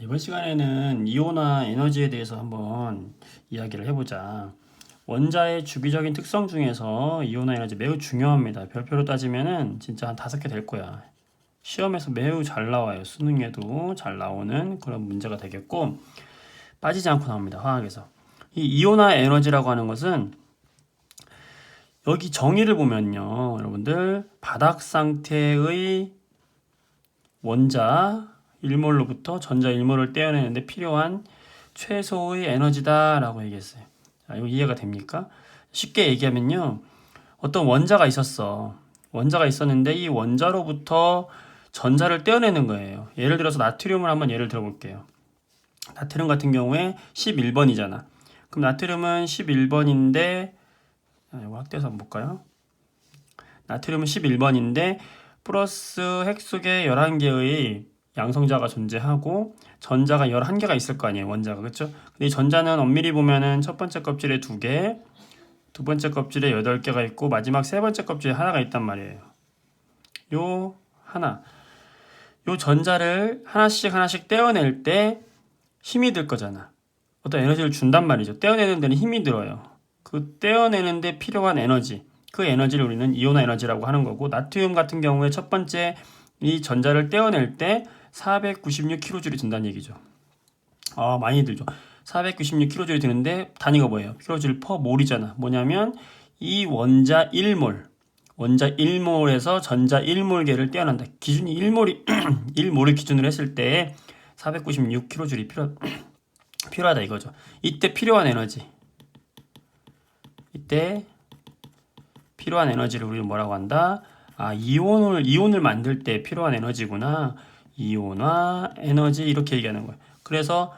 이번 시간에는 이온화 에너지에 대해서 한번 이야기를 해보자. 원자의 주기적인 특성 중에서 이온화 에너지 매우 중요합니다. 별표로 따지면은 진짜 한 5개 될 거야. 시험에서 매우 잘 나와요. 수능에도 잘 나오는 그런 문제가 되겠고, 빠지지 않고 나옵니다. 화학에서. 이 이온화 에너지라고 하는 것은 여기 정의를 보면요. 여러분들, 바닥 상태의 원자 1몰로부터 전자 1몰을 떼어내는데 필요한 최소의 에너지다라고 얘기했어요. 자, 이거 이해가 됩니까? 쉽게 얘기하면요. 어떤 원자가 있었어. 원자가 있었는데 이 원자로부터 전자를 떼어내는 거예요. 예를 들어서 나트륨을 한번 예를 들어볼게요. 나트륨 같은 경우에 11번이잖아. 그럼 나트륨은 11번인데 이거 확대해서 한번 볼까요? 나트륨은 11번인데 플러스 핵속에 11개의 양성자가 존재하고 전자가 11개가 있을 거 아니에요. 원자가. 그렇죠? 근데 이 전자는 엄밀히 보면은 첫 번째 껍질에 2개, 두 번째 껍질에 8개가 있고 마지막 세 번째 껍질에 하나가 있단 말이에요. 요 하나. 요 전자를 하나씩 떼어낼 때 힘이 들 거잖아. 어떤 에너지를 준단 말이죠. 떼어내는 데는 힘이 들어요. 그 떼어내는 데 필요한 에너지. 그 에너지를 우리는 이온화 에너지라고 하는 거고, 나트륨 같은 경우에 첫 번째 이 전자를 떼어낼 때 496kJ이 든다는 얘기죠. 많이 들죠. 496kJ 드는데 단위가 뭐예요? kJ per 몰이잖아. 뭐냐면 이 원자 1몰에서 전자 1몰계를 떼어낸다. 기준이 1몰이 1몰을 기준으로 했을 때 496kJ 필요하다 이거죠. 이때 필요한 에너지. 이때 필요한 에너지를 우리는 뭐라고 한다? 이온을 만들 때 필요한 에너지구나. 이온화 에너지 이렇게 얘기하는 거예요. 그래서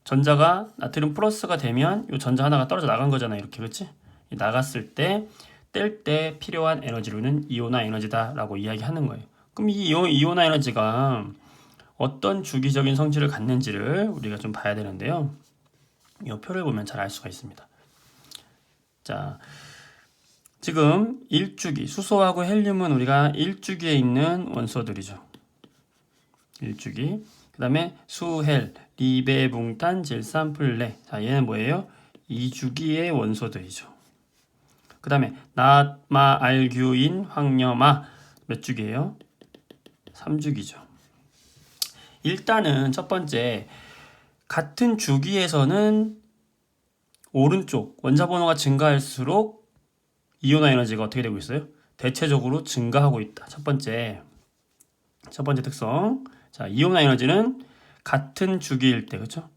전자가 나트륨 플러스가 되면 이 전자 하나가 떨어져 나간 거잖아. 이렇게 그렇지? 나갔을 때 뗄 때 필요한 에너지로는 이온화 에너지다라고 이야기하는 거예요. 그럼 이 이온화 에너지가 어떤 주기적인 성질을 갖는지를 우리가 좀 봐야 되는데요. 이 표를 보면 잘 알 수가 있습니다. 자, 지금 1주기, 수소하고 헬륨은 우리가 1주기에 있는 원소들이죠. 1주기. 그 다음에 수헬, 리베붕탄, 질산, 플레. 자, 얘는 뭐예요? 2주기의 원소들이죠. 그 다음에 낫, 마, 알규인, 황염화. 몇 주기예요? 3주기죠. 일단은 첫 번째, 같은 주기에서는 오른쪽 원자 번호가 증가할수록 이온화 에너지가 어떻게 되고 있어요? 대체적으로 증가하고 있다. 첫 번째 특성. 자, 이온화 에너지는 같은 주기일 때, 그렇죠?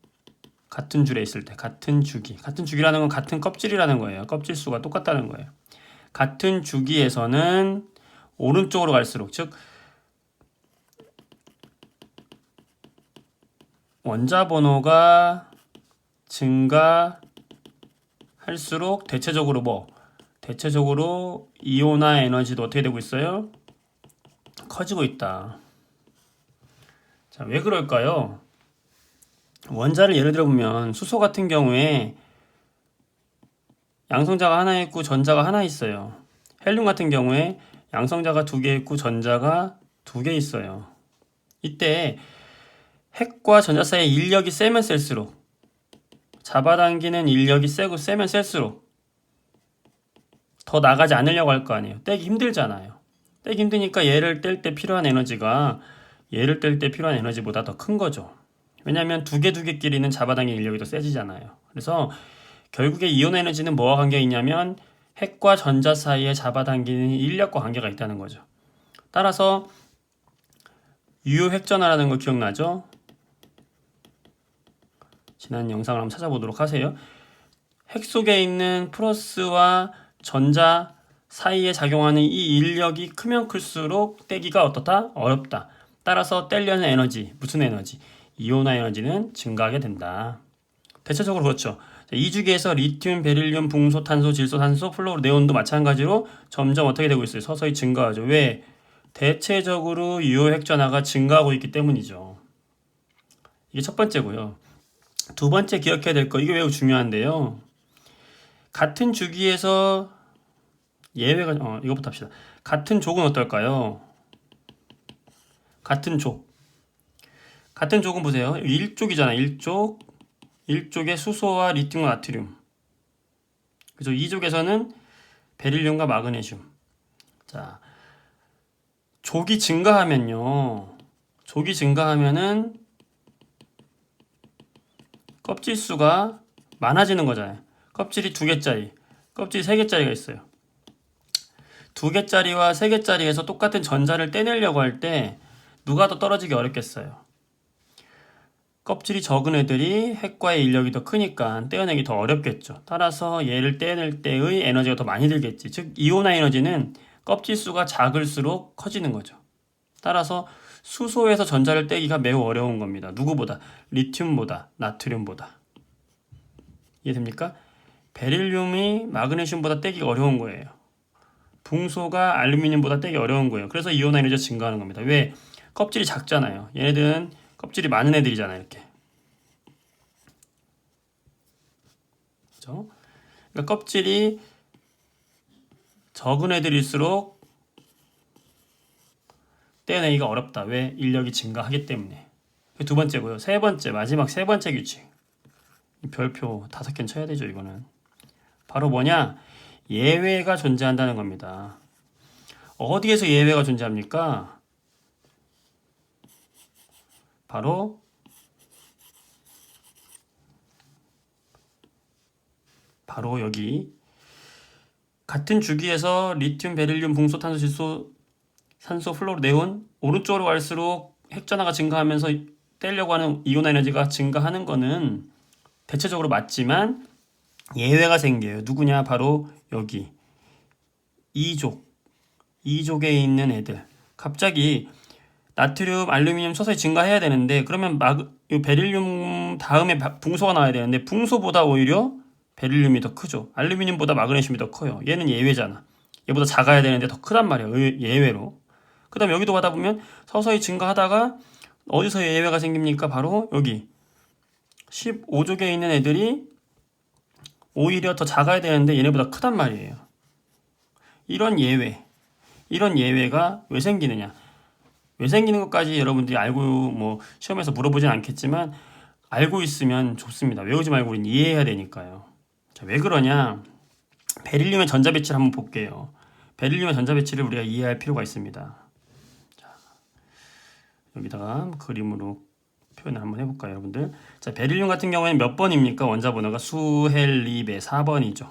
같은 줄에 있을 때, 같은 주기. 같은 주기라는 건 같은 껍질이라는 거예요. 껍질 수가 똑같다는 거예요. 같은 주기에서는 오른쪽으로 갈수록, 즉 원자 번호가 증가할수록 대체적으로 이온화 에너지도 어떻게 되고 있어요? 커지고 있다. 자, 왜 그럴까요? 원자를 예를 들어 보면 수소 같은 경우에 양성자가 하나 있고 전자가 하나 있어요. 헬륨 같은 경우에 양성자가 2개 있고 전자가 2개 있어요. 이때 핵과 전자 사이의 인력이 세면 셀수록, 잡아당기는 인력이 세면 셀수록 더 나가지 않으려고 할 거 아니에요. 떼기 힘들잖아요. 떼기 힘드니까 얘를 뗄 때 필요한 에너지가 얘를 뗄 때 필요한 에너지보다 더 큰 거죠. 왜냐하면 두 개끼리는 잡아당기는 인력이 더 세지잖아요. 그래서 결국에 이온 에너지는 뭐와 관계가 있냐면 핵과 전자 사이에 잡아당기는 인력과 관계가 있다는 거죠. 따라서 유효핵전화라는 거 기억나죠? 지난 영상을 한번 찾아보도록 하세요. 핵 속에 있는 플러스와 전자 사이에 작용하는 이 인력이 크면 클수록 떼기가 어떻다? 어렵다. 따라서 떼려는 에너지, 무슨 에너지? 이온화 에너지는 증가하게 된다. 대체적으로 그렇죠. 2주기에서 리튬, 베릴륨, 붕소, 탄소, 질소, 산소, 플로르, 네온도 마찬가지로 점점 어떻게 되고 있어요? 서서히 증가하죠. 왜? 대체적으로 유효핵전화가 증가하고 있기 때문이죠. 이게 첫 번째고요. 두 번째 기억해야 될 거, 이게 매우 중요한데요. 같은 주기에서 예외가, 이것부터 합시다. 같은 족은 어떨까요? 같은 같은 쪽은 보세요. 1쪽이잖아요. 1쪽에 수소와 리튬과 나트륨. 그죠? 2쪽에서는 베릴륨과 마그네슘. 자, 족이 증가하면요. 족이 증가하면은 껍질 수가 많아지는 거잖아요. 껍질이 2개짜리, 껍질이 3개짜리가 있어요. 2개짜리와 3개짜리에서 똑같은 전자를 떼내려고 할 때 누가 더 떨어지기 어렵겠어요? 껍질이 적은 애들이 핵과의 인력이 더 크니까 떼어내기 더 어렵겠죠. 따라서 얘를 떼낼 때의 에너지가 더 많이 들겠지. 즉 이온화 에너지는 껍질 수가 작을수록 커지는 거죠. 따라서 수소에서 전자를 떼기가 매우 어려운 겁니다. 누구보다? 리튬보다, 나트륨보다. 이해됩니까? 베릴륨이 마그네슘보다 떼기가 어려운 거예요. 붕소가 알루미늄보다 떼기 어려운 거예요. 그래서 이온화 에너지가 증가하는 겁니다. 왜? 껍질이 작잖아요. 얘네들은 껍질이 많은 애들이잖아요. 이렇게. 그죠? 그러니까 껍질이 적은 애들일수록 떼어내기가 어렵다. 왜? 인력이 증가하기 때문에. 두 번째고요. 마지막 세 번째 규칙. 별표 5개는 쳐야 되죠, 이거는. 바로 뭐냐? 예외가 존재한다는 겁니다. 어디에서 예외가 존재합니까? 바로 여기. 같은 주기에서 리튬, 베릴륨, 붕소, 탄소, 질소, 산소, 플로르, 네온 오른쪽으로 갈수록 핵전하가 증가하면서 떼려고 하는 이온화 에너지가 증가하는 거는 대체적으로 맞지만 예외가 생겨요. 누구냐? 바로 여기 2족에 있는 애들. 갑자기 나트륨, 알루미늄 서서히 증가해야 되는데 그러면 베릴륨 다음에 붕소가 나와야 되는데 붕소보다 오히려 베릴륨이 더 크죠. 알루미늄보다 마그네슘이 더 커요. 얘는 예외잖아. 얘보다 작아야 되는데 더 크단 말이야. 예외로. 그 다음에 여기도 가다 보면 서서히 증가하다가 어디서 예외가 생깁니까? 바로 여기 15족에 있는 애들이 오히려 더 작아야 되는데 얘네보다 크단 말이에요. 이런 예외가 왜 생기느냐? 왜 생기는 것까지 여러분들이 알고 뭐 시험에서 물어보진 않겠지만 알고 있으면 좋습니다. 외우지 말고 우린 이해해야 되니까요. 자, 왜 그러냐? 베릴륨의 전자 배치를 한번 볼게요. 베릴륨의 전자 배치를 우리가 이해할 필요가 있습니다. 자, 여기다가 그림으로 표현을 한번 해볼까요, 여러분들? 자, 베릴륨 같은 경우에는 몇 번입니까? 원자 번호가 수헬립의 4번이죠.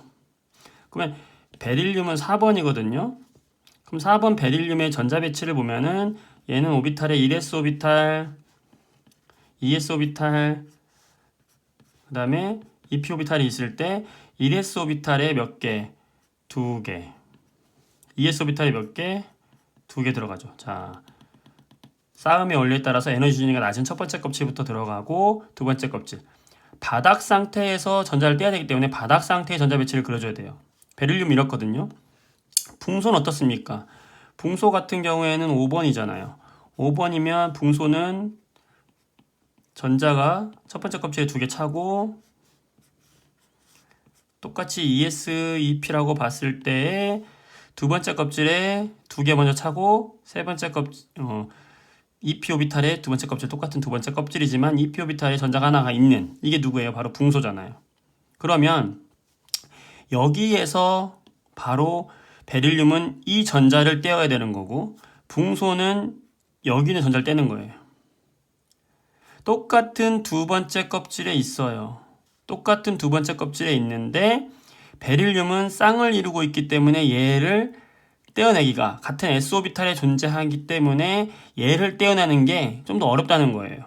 그러면 베릴륨은 4번이거든요. 그럼 4번 베릴륨의 전자 배치를 보면은 얘는 오비탈에 1s 오비탈, 2s 오비탈, 그 다음에 2p 오비탈이 있을 때 1s 오비탈에 몇 개? 2개. 2s 오비탈에 몇 개? 2개 들어가죠. 자, 싸움의 원리에 따라서 에너지 준위가 낮은 첫 번째 껍질부터 들어가고 두 번째 껍질. 바닥 상태에서 전자를 떼야 되기 때문에 바닥 상태의 전자 배치를 그려줘야 돼요. 베릴륨 이렇거든요. 붕소는 어떻습니까? 붕소 같은 경우에는 5번이잖아요. 5번이면 붕소는 전자가 첫 번째 껍질에 2개 차고 똑같이 ES, EP라고 봤을 때 두 번째 껍질에 2개 먼저 차고 세 번째 껍질 EP 오비탈에 두 번째 껍질 똑같은 두 번째 껍질이지만 EP 오비탈에 전자가 하나가 있는 이게 누구예요? 바로 붕소잖아요. 그러면 여기에서 바로 베릴륨은 이 전자를 떼어야 되는 거고 붕소는 여기 있는 전자를 떼는 거예요. 똑같은 두 번째 껍질에 있어요. 똑같은 두 번째 껍질에 있는데 베릴륨은 쌍을 이루고 있기 때문에 얘를 떼어내기가 같은 s오비탈에 존재하기 때문에 얘를 떼어내는 게 좀 더 어렵다는 거예요.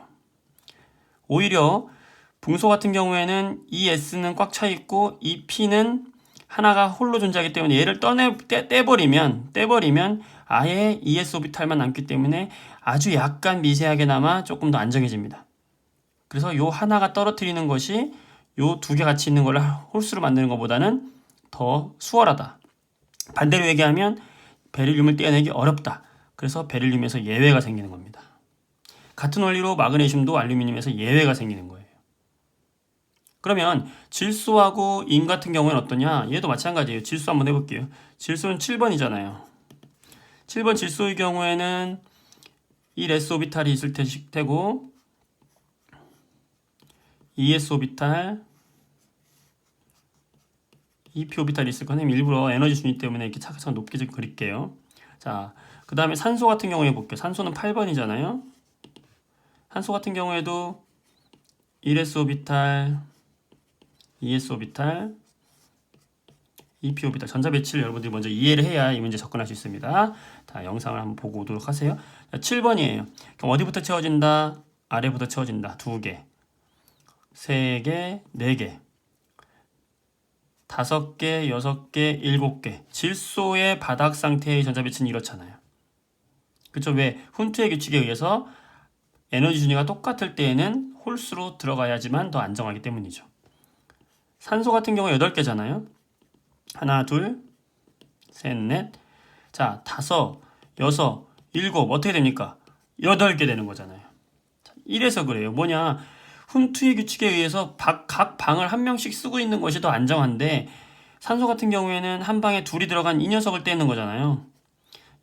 오히려 붕소 같은 경우에는 이 s는 꽉 차 있고 이 p는 하나가 홀로 존재하기 때문에 얘를 떼버리면 아예 ES 오비탈만 남기 때문에 아주 약간 미세하게나마 조금 더 안정해집니다. 그래서 요 하나가 떨어뜨리는 것이 요 2개 같이 있는 걸 홀수로 만드는 것보다는 더 수월하다. 반대로 얘기하면 베릴륨을 떼어내기 어렵다. 그래서 베릴륨에서 예외가 생기는 겁니다. 같은 원리로 마그네슘도 알루미늄에서 예외가 생기는 거예요. 그러면 질소하고 인 같은 경우는 어떠냐? 얘도 마찬가지예요. 질소 한번 해볼게요. 질소는 7번이잖아요. 7번 질소의 경우에는 1s 오비탈이 있을 테고 ES 오비탈, EP 오비탈이 있을 거는 일부러 에너지 순위 때문에 이렇게 차근차근 높게 좀 그릴게요. 자, 그 다음에 산소 같은 경우에 볼게요. 산소는 8번이잖아요. 산소 같은 경우에도 1s 오비탈, 2s 오비탈, EP 오비탈 전자 배치를 여러분들이 먼저 이해를 해야 이 문제 접근할 수 있습니다. 자, 영상을 한번 보고 오도록 하세요. 자, 7번이에요. 그럼 어디부터 채워진다? 아래부터 채워진다. 2개, 3개, 4개, 5개, 6개, 7개. 질소의 바닥 상태의 전자 배치는 이렇잖아요. 그쵸? 왜? 훈투의 규칙에 의해서 에너지 순위가 똑같을 때에는 홀수로 들어가야지만 더 안정하기 때문이죠. 산소 같은 경우 8개잖아요. 하나, 둘, 셋, 넷. 자, 5, 6, 7 어떻게 됩니까? 8개 되는 거잖아요. 이래서 그래요. 뭐냐? 훈투의 규칙에 의해서 각 방을 한 명씩 쓰고 있는 것이 더 안정한데 산소 같은 경우에는 한 방에 둘이 들어간 이 녀석을 떼는 거잖아요.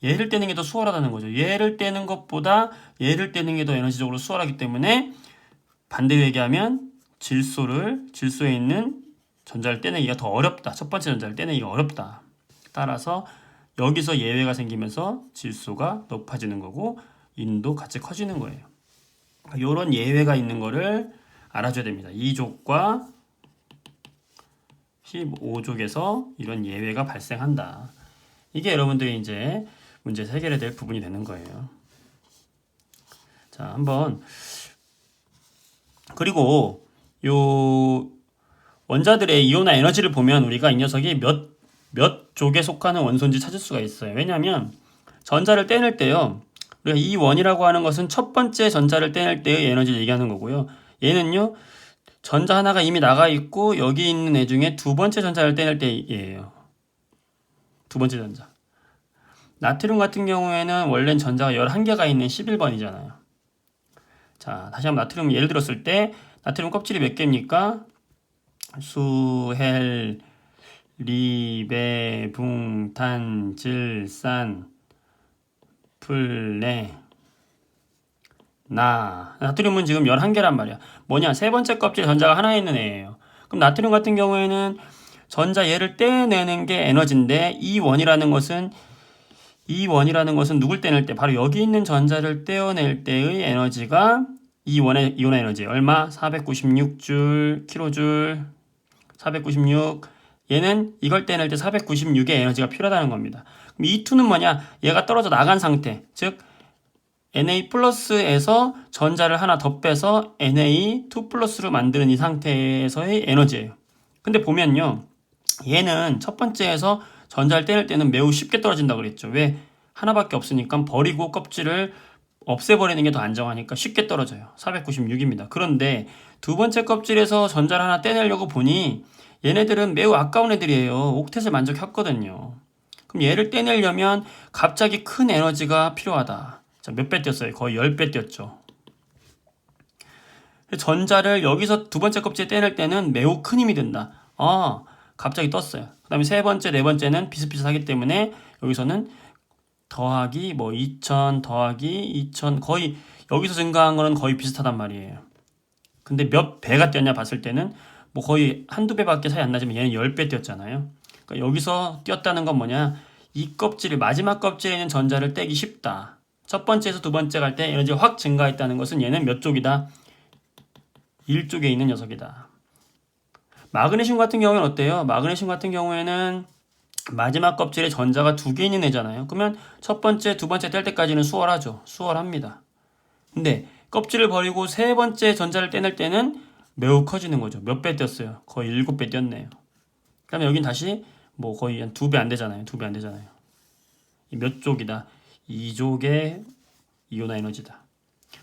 얘를 떼는 게 더 수월하다는 거죠. 얘를 떼는 것보다 얘를 떼는 게 더 에너지적으로 수월하기 때문에 반대로 얘기하면 질소에 있는 전자를 떼내기가 더 어렵다. 첫 번째 전자를 떼내기가 어렵다. 따라서 여기서 예외가 생기면서 질소가 높아지는 거고 인도 같이 커지는 거예요. 이런 예외가 있는 거를 알아줘야 됩니다. 2족과 15족에서 이런 예외가 발생한다. 이게 여러분들이 이제 문제에서 해결해야 될 부분이 되는 거예요. 자, 한번 그리고 요 원자들의 이온화 에너지를 보면 우리가 이 녀석이 몇 족에 속하는 원소인지 찾을 수가 있어요. 왜냐하면 전자를 떼낼 때요. 우리가 이 원이라고 하는 것은 첫 번째 전자를 떼낼 때의 에너지를 얘기하는 거고요. 얘는요. 전자 하나가 이미 나가 있고 여기 있는 애 중에 두 번째 전자를 떼낼 때예요. 두 번째 전자. 나트륨 같은 경우에는 원래는 전자가 11개가 있는 11번이잖아요. 자, 다시 한번 나트륨 예를 들었을 때 나트륨 껍질이 몇 개입니까? 수, 헬, 리, 배, 붕, 탄, 질, 산, 풀, 내, 나. 나트륨은 지금 11개란 말이야. 뭐냐? 세 번째 껍질에 전자가 하나 있는 애예요. 그럼 나트륨 같은 경우에는 전자 얘를 떼내는 게 에너지인데 이 원이라는 것은 누굴 떼낼 때 바로 여기 있는 전자를 떼어낼 때의 에너지가 이 원의 이온화 에너지 얼마? 496줄 킬로줄 496 얘는 이걸 떼낼 때 496의 에너지가 필요하다는 겁니다. 그럼 E2는 뭐냐? 얘가 떨어져 나간 상태 즉 Na 플러스에서 전자를 하나 더 빼서 Na2 플러스로 만드는 이 상태에서의 에너지예요. 근데 보면요. 얘는 첫 번째에서 전자를 떼낼 때는 매우 쉽게 떨어진다고 그랬죠. 왜? 하나밖에 없으니까 버리고 껍질을 없애버리는 게 더 안정하니까 쉽게 떨어져요. 496입니다. 그런데 두 번째 껍질에서 전자를 하나 떼내려고 보니 얘네들은 매우 아까운 애들이에요. 옥텟을 만족했거든요. 그럼 얘를 떼내려면 갑자기 큰 에너지가 필요하다. 자, 몇 배 뛰었어요? 거의 10배 뛰었죠. 전자를 여기서 두 번째 껍질에 떼낼 때는 매우 큰 힘이 든다. 갑자기 떴어요. 그 다음에 세 번째, 네 번째는 비슷비슷하기 때문에 여기서는 더하기 2000 더하기 2000 거의 여기서 증가한 거는 거의 비슷하단 말이에요. 근데 몇 배가 뛰었냐 봤을 때는 뭐 거의 한두 배밖에 차이 안 나지만 얘는 10배 뛰었잖아요. 그러니까 여기서 뛰었다는 건 뭐냐? 이 껍질을 마지막 껍질에 있는 전자를 떼기 쉽다. 첫 번째에서 두 번째 갈 때 에너지가 확 증가했다는 것은 얘는 몇 쪽이다? 1쪽에 있는 녀석이다. 마그네슘 같은 경우에는 어때요? 마그네슘 같은 경우에는 마지막 껍질에 전자가 2개 있는 애잖아요. 그러면 첫 번째, 두 번째 뗄 때까지는 수월하죠. 수월합니다. 근데 껍질을 버리고 세 번째 전자를 떼낼 때는 매우 커지는 거죠. 몇 배 떼었어요? 거의 7배 떼었네요. 그 다음에 여긴 다시 뭐 거의 한 2배 안 되잖아요. 2배 안 되잖아요. 몇 족이다? 2족의 이온화 에너지다.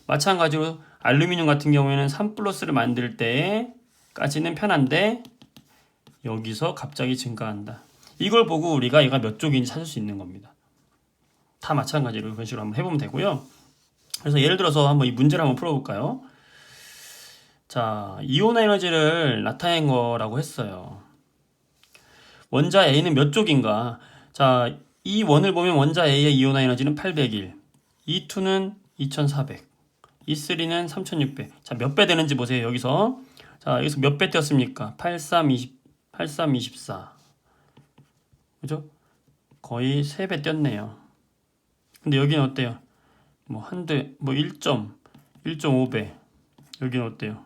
마찬가지로 알루미늄 같은 경우에는 3+를 만들 때까지는 편한데 여기서 갑자기 증가한다. 이걸 보고 우리가 얘가 몇 족인지 찾을 수 있는 겁니다. 다 마찬가지로 그런 식으로 한번 해보면 되고요. 그래서 예를 들어서 한번 이 문제를 한번 풀어볼까요? 자, 이온화 에너지를 나타낸 거라고 했어요. 원자 A는 몇 족인가? 자, 이 원을 보면 원자 A의 이온화 에너지는 801, E2는 2400, E3는 3600. 자, 몇 배 되는지 보세요. 여기서. 자, 자, 여기서 몇 배 띄었습니까? 84. 그죠? 거의 3배 띄었네요. 근데 여기는 어때요? 뭐 한대 뭐 1.5배. 여기는 어때요?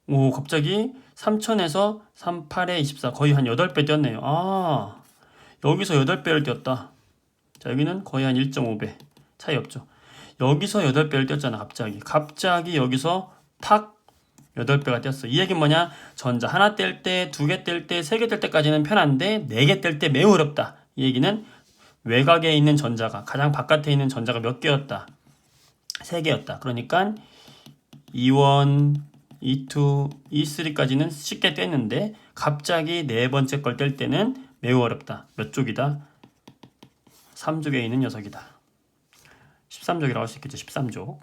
오, 갑자기 3000에서 38에 24 거의 한 8배 띄었네요. 아, 여기서 8배를 띄었다. 자, 여기는 거의 한 1.5배. 차이 없죠. 여기서 8배를 띄었잖아, 갑자기 여기서 탁 8배가 띄었어. 이 얘기는 뭐냐? 전자 하나 뗄 때, 2개 뗄 때, 3개 뗄 때까지는 편한데 4개 뗄 때 매우 어렵다. 이 얘기는 외곽에 있는 전자가, 가장 바깥에 있는 전자가 몇 개였다? 3개였다. 그러니까 E1, E2, E3까지는 쉽게 뗐는데 갑자기 네 번째 걸 뗄 때는 매우 어렵다. 몇 족이다? 3족에 있는 녀석이다. 13족이라고 할 수 있겠죠. 13족.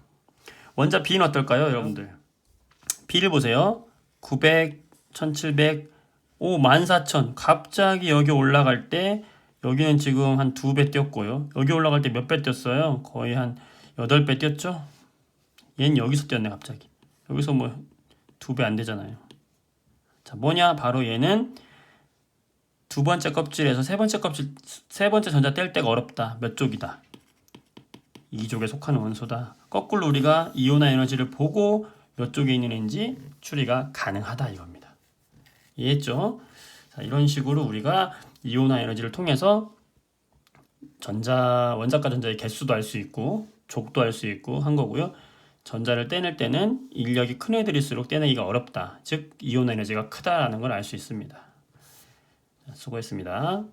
원자 B는 어떨까요, 여러분들? B를 보세요. 900, 1700, 오, 14,000. 갑자기 여기 올라갈 때 여기는 지금 한 2배 뛰었고요. 여기 올라갈 때 몇 배 뛰었어요? 거의 한 8배 뛰었죠? 얘는 여기서 뛰었네, 갑자기. 여기서 뭐 2배 안 되잖아요. 자, 뭐냐? 바로 얘는 두 번째 껍질에서 세 번째 전자 뗄 때가 어렵다. 몇 족이다? 2족에 속하는 원소다. 거꾸로 우리가 이온화 에너지를 보고 몇 쪽에 있는 애인지 추리가 가능하다 이겁니다. 이해했죠? 자, 이런 식으로 우리가 이온화 에너지를 통해서 원자과 전자의 개수도 알 수 있고 족도 알 수 있고 한 거고요. 전자를 떼낼 때는 인력이 큰 애들일수록 떼내기가 어렵다. 즉 이온화 에너지가 크다라는 걸 알 수 있습니다. 수고했습니다.